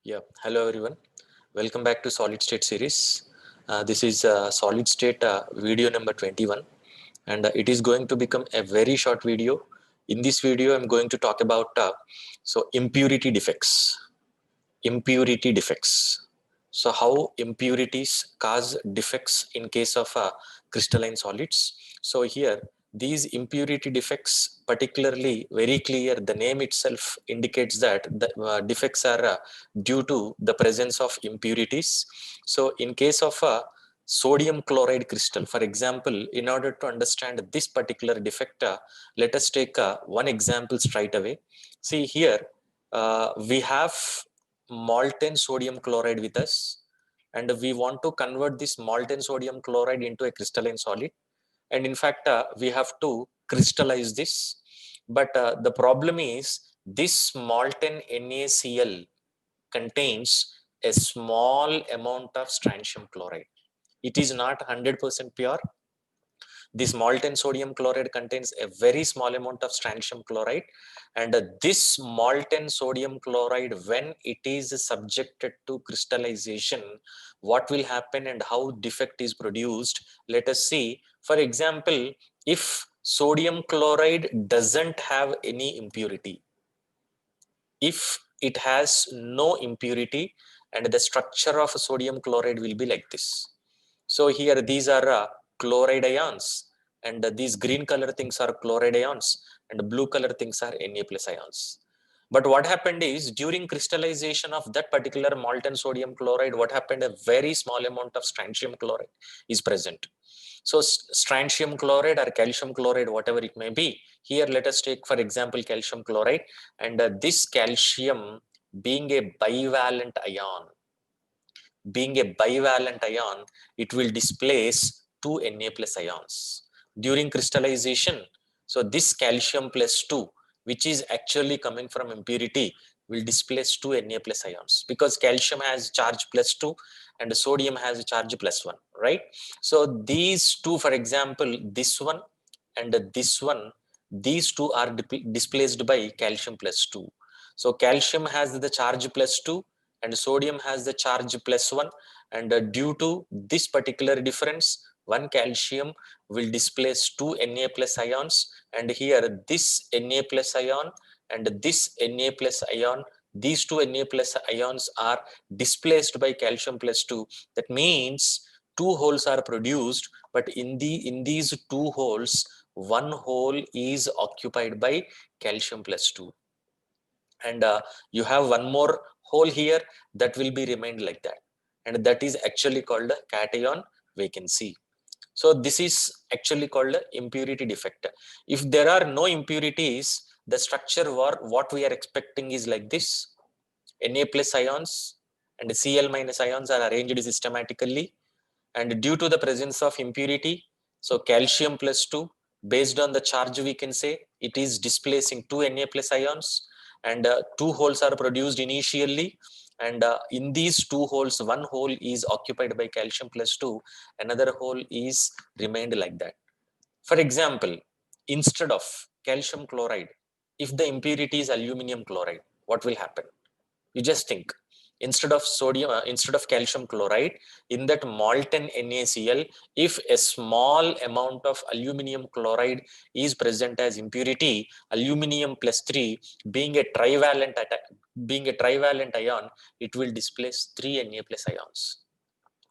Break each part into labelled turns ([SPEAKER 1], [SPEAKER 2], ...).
[SPEAKER 1] Yeah, hello everyone. Welcome back to Solid State series. This is Solid State video number 21, and it is going to become a very short video. In this video, I'm going to talk about impurity defects. Impurity defects. So how impurities cause defects in case of crystalline solids. So here these impurity defects, particularly very clear, the name itself indicates that the defects are due to the presence of impurities. So in case of a sodium chloride crystal, for example, in order to understand this particular defect, let us take one example straight away. See here, we have molten sodium chloride with us, and we want to convert this molten sodium chloride into a crystalline solid, and in fact we have to crystallize this. But the problem is this molten NaCl contains a small amount of strontium chloride. It is not 100% pure. This molten sodium chloride contains a very small amount of strontium chloride, and this molten sodium chloride, when it is subjected to crystallization, what will happen and how defect is produced? Let us see. For example, if sodium chloride doesn't have any impurity, if it has no impurity, and the structure of sodium chloride will be like this. So here these are chloride ions, and these green color things are chloride ions, and blue color things are Na plus ions. But what happened is, during crystallization of that particular molten sodium chloride, what happened? A very small amount of strontium chloride is present. So strontium chloride or calcium chloride, whatever it may be, here let us take for example calcium chloride, and this calcium being a bivalent ion, it will displace two Na plus ions during crystallization. So this calcium plus 2, which is actually coming from impurity, will displace two Na plus ions, because calcium has charge plus 2 and sodium has charge plus 1, right? So these two, for example, this one and this one, these two are displaced by calcium plus 2. So calcium has the charge plus 2 and sodium has the charge plus 1, and due to this particular difference, one calcium will displace two Na plus ions, and here this Na plus ion and this Na plus ion, these two Na plus ions are displaced by calcium plus 2. That means two holes are produced, but in these two holes, one hole is occupied by calcium plus 2, and you have one more hole here that will be remained like that, and that is actually called a cation vacancy. So this is actually called a impurity defect. If there are no impurities, the structure or what we are expecting is like this: Na plus ions and Cl minus ions are arranged systematically, and due to the presence of impurity, so calcium plus 2, based on the charge, we can say it is displacing two Na plus ions, and two holes are produced initially, and in these two holes, one hole is occupied by calcium plus 2, another hole is remained like that. For example, instead of calcium chloride, if the impurity is aluminum chloride, what will happen? You just think, instead of sodium, instead of calcium chloride, in that molten NaCl, if a small amount of aluminum chloride is present as impurity, aluminum plus 3 being a trivalent ion, it will displace 3 Na plus ions.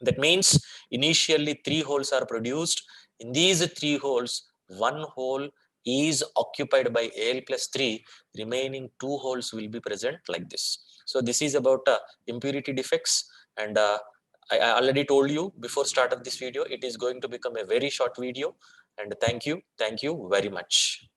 [SPEAKER 1] That means initially 3 holes are produced. In these 3 holes, one hole is occupied by Al plus 3, remaining 2 holes will be present like this. So this is about impurity defects, and I already told you before start of this video, it is going to become a very short video, and thank you very much.